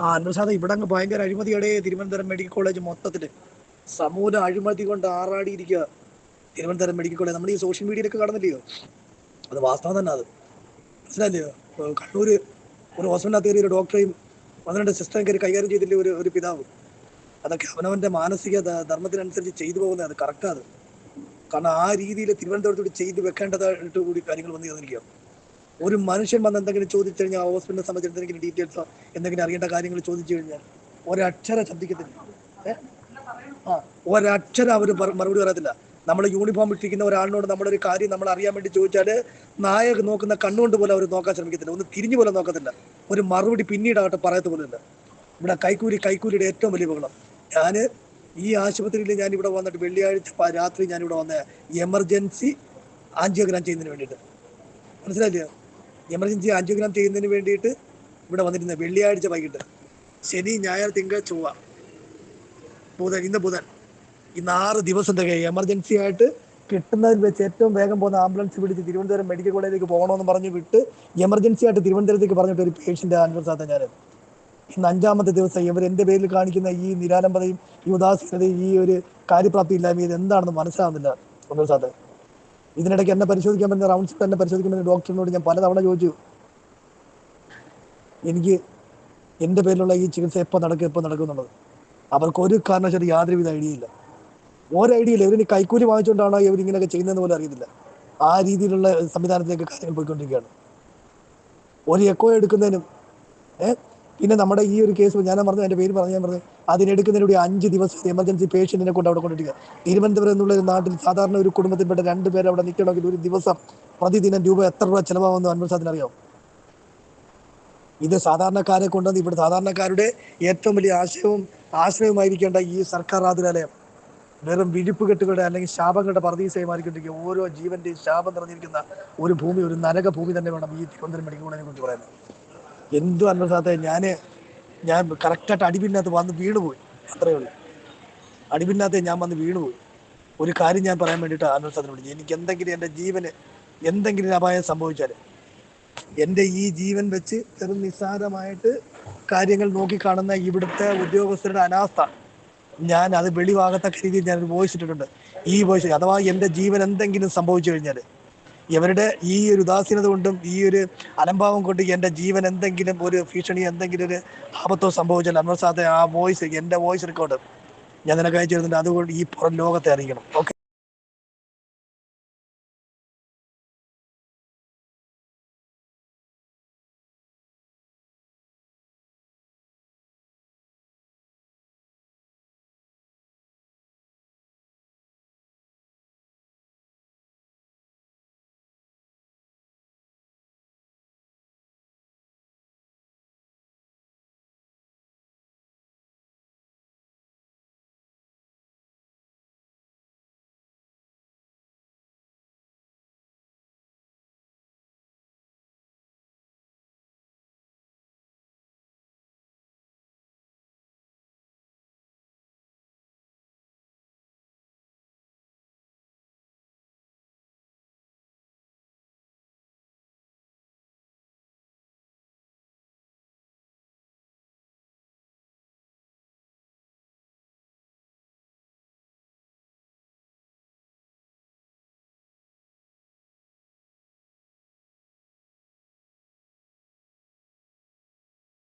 അനുസാദ ഇവിടെ അങ്ങ് ഭയങ്കര അഴിമതിയുടെ തിരുവനന്തപുരം മെഡിക്കൽ കോളേജ് മൊത്തത്തില് സമൂല അഴിമതി കൊണ്ട് ആറാടിയിരിക്കുക. തിരുവനന്തപുരം മെഡിക്കൽ കോളേജ് നമ്മൾ ഈ സോഷ്യൽ മീഡിയയിലൊക്കെ കാണുന്നില്ലയോ? അത് വാസ്തവം തന്നെ. അത് മനസ്സിലായില്ലയോ? കണ്ണൂര് ഒരു ഹോസ്പിറ്റലിനകത്ത് കയറി ഒരു ഡോക്ടറെയും 12 സിസ്റ്ററും കയറി കൈകാര്യം ചെയ്തില്ലേ ഒരു പിതാവ്. അതൊക്കെ അവനവന്റെ മാനസിക ധർമ്മത്തിനനുസരിച്ച് ചെയ്തു പോകുന്നത്. അത് കറക്റ്റാണ്. കാരണം ആ രീതിയിൽ തിരുവനന്തപുരത്തോട് ചെയ്ത് വെക്കേണ്ടതായിട്ട് കൂടി കാര്യങ്ങൾ വന്നു ചേർന്നിരിക്കുക. ഒരു മനുഷ്യൻ വന്ന് എന്തെങ്കിലും ചോദിച്ചു കഴിഞ്ഞാൽ, ആ ഹോസ്പിറ്റലിനെ സംബന്ധിച്ച് എന്തെങ്കിലും ഡീറ്റെയിൽസോ എന്തെങ്കിലും അറിയേണ്ട കാര്യങ്ങൾ ചോദിച്ചു കഴിഞ്ഞാൽ ഒരക്ഷരം ശബ്ദിക്കത്തില്ല. ഒരക്ഷരം അവർ മറുപടി പറയത്തില്ല. നമ്മൾ യൂണിഫോം ഇട്ടിരിക്കുന്ന ഒരാളിനോട് നമ്മളൊരു കാര്യം നമ്മൾ അറിയാൻ വേണ്ടി ചോദിച്ചാൽ നായക നോക്കുന്ന കണ്ണുകൊണ്ട് പോലെ അവർ നോക്കാൻ ശ്രമിക്കത്തില്ല. ഒന്ന് തിരിഞ്ഞു പോലെ നോക്കത്തില്ല. ഒരു മറുപടി പിന്നീടാകട്ടെ പറയത്ത് പോലുമില്ല. ഇവിടെ കൈക്കൂലിയുടെ ഏറ്റവും വലിയ ബഹളം. ഞാൻ ഈ ആശുപത്രിയിൽ ഞാനിവിടെ വന്നിട്ട് വെള്ളിയാഴ്ച രാത്രി ഞാനിവിടെ വന്ന എമർജൻസി ആൻജിയോഗ്രാം ചെയ്യുന്നതിന് വേണ്ടിയിട്ട്. മനസ്സിലായില്ലയോ? എമർജൻസി ആൻജിയോഗ്രാം ചെയ്യുന്നതിന് വേണ്ടിയിട്ട് ഇവിടെ വന്നിരുന്നത് വെള്ളിയാഴ്ച വൈകിട്ട്. ശനി, ഞായർ, തിങ്കൾ, ചൊവ്വ, ബുധൻ. ഇന്ന് ബുധൻ. ഇന്ന് 6 ദിവസം തികയും. എമർജൻസി ആയിട്ട് കിട്ടുന്നതിൽ വെച്ച് ഏറ്റവും വേഗം പോകുന്ന ആംബുലൻസ് പിടിച്ച് തിരുവനന്തപുരം മെഡിക്കൽ കോളേജിലേക്ക് പോകണമെന്ന് പറഞ്ഞ് വിട്ട് എമർജൻസി ആയിട്ട് തിരുവനന്തപുരത്തേക്ക് പറഞ്ഞിട്ട് ഒരു പേഷ്യൻ്റെ അനുഭവസാധ ഞാൻ ഇന്ന് 5ാമത്തെ ദിവസം ഇവർ എൻ്റെ പേരിൽ കാണിക്കുന്ന ഈ നിരാലംബതയും ഈ ഉദാസീനതയും ഈ ഒരു കാര്യപ്രാപ്തി ഇല്ലായ്മ ഇത് എന്താണെന്ന് മനസ്സിലാവുന്നില്ല അനുഭവസാധ. ഇതിനിടയ്ക്ക് എന്നെ പരിശോധിക്കാൻ പറ്റുന്ന റൗണ്ട്സിൽ തന്നെ പരിശോധിക്കാൻ പറ്റുന്ന ഡോക്ടറിനോട് ഞാൻ പലതവണ ചോദിച്ചു, എനിക്ക് എൻ്റെ പേരിലുള്ള ഈ ചികിത്സ എപ്പോൾ നടക്കും എന്നുള്ളത്. അവർക്ക് ഒരു കാരണവശാലും യാതൊരുവിധ ഐഡിയ ഇല്ല. ഐഡിയ ഇല്ല. ഇവരിനി കൈക്കൂലി വാങ്ങിച്ചുകൊണ്ടാണോ ഇവരിങ്ങനെയൊക്കെ ചെയ്യുന്നതെന്ന് പോലും അറിയത്തില്ല. ആ രീതിയിലുള്ള സംവിധാനത്തിലേക്ക് കാര്യങ്ങൾ പോയിക്കൊണ്ടിരിക്കുകയാണ്. ഒരു എക്കോ എടുക്കുന്നതിനും പിന്നെ നമ്മുടെ ഈ ഒരു കേസ് ഞാൻ പറഞ്ഞു, എൻ്റെ പേര് ഞാൻ പറഞ്ഞു, അതിനെടുക്കുന്നതിലൂടെ 5 ദിവസം എമർജൻസി പേഷ്യൻറ്റിനെ കൊണ്ട് അവിടെ കൊണ്ടിരിക്കുക. തിരുവനന്തപുരം എന്നുള്ള ഒരു നാട്ടിൽ സാധാരണ ഒരു കുടുംബത്തിൽപ്പെട്ട 2 പേര് അവിടെ നിൽക്കണമെങ്കിൽ ഒരു ദിവസം പ്രതിദിനം എത്ര രൂപ ചിലവാകുമെന്ന് അനുഭവത്തിന് അറിയാം. ഇത് സാധാരണക്കാരെ കൊണ്ടുവന്ന് ഇവിടെ സാധാരണക്കാരുടെ ഏറ്റവും വലിയ ആശ്രയമായിരിക്കേണ്ട ഈ സർക്കാർ ആതുരാലയം വെറും വിഴുപ്പുകെട്ടുകളുടെ അല്ലെങ്കിൽ ശാപങ്ങളുടെ പർദീസയായി മാറിക്കൊണ്ടിരിക്കുക. ഓരോ ജീവന്റെയും ശാപം നിറഞ്ഞിരിക്കുന്ന ഒരു ഭൂമി, ഒരു നരക ഭൂമി തന്നെ വേണം ഈ തിരുവനന്തപുരം മെഡിക്കൽ കോളേജിനെ കുറിച്ച് പറയുന്നത്. എന്തു അനുഭവത്തെ ഞാൻ കറക്റ്റായിട്ട് അടിപിന്നകത്ത് വന്ന് വീണുപോയി. അത്രയേ ഉള്ളൂ. അടിപിന്നകത്ത് ഞാൻ വന്ന് വീണുപോയി. ഒരു കാര്യം ഞാൻ പറയാൻ വേണ്ടിയിട്ട് അനുഭവത്തിന് വിളിച്ചു. എനിക്ക് എന്തെങ്കിലും എൻ്റെ ജീവന് എന്തെങ്കിലും അപായം സംഭവിച്ചാൽ എൻ്റെ ഈ ജീവൻ വെച്ച് ചെറും നിസ്സാരമായിട്ട് കാര്യങ്ങൾ നോക്കിക്കാണുന്ന ഇവിടുത്തെ ഉദ്യോഗസ്ഥരുടെ അനാസ്ഥ ഞാൻ അത് വെളിവാകത്തക്ക രീതിയിൽ ഞാനൊരു വോയിസ് ഇട്ടിട്ടുണ്ട്. ഈ വോയിസ് അഥവാ എൻ്റെ ജീവൻ എന്തെങ്കിലും സംഭവിച്ചു കഴിഞ്ഞാൽ, ഇവരുടെ ഈ ഒരു ഉദാസീനത കൊണ്ടും ഈ ഒരു അലംഭാവം കൊണ്ട് എൻ്റെ ജീവൻ എന്തെങ്കിലും ഒരു ഭീഷണി എന്തെങ്കിലും ഒരു ആപത്തോ സംഭവിച്ചാൽ അന്വസാദ ആ വോയിസ് എൻ്റെ വോയിസ് റെക്കോർഡ് ഞാൻ നിനക്ക് അയച്ചു തരുന്നുണ്ട്. അതുകൊണ്ട് ഈ പുറം ലോകത്തെ അറിയിക്കണം. ഓക്കെ.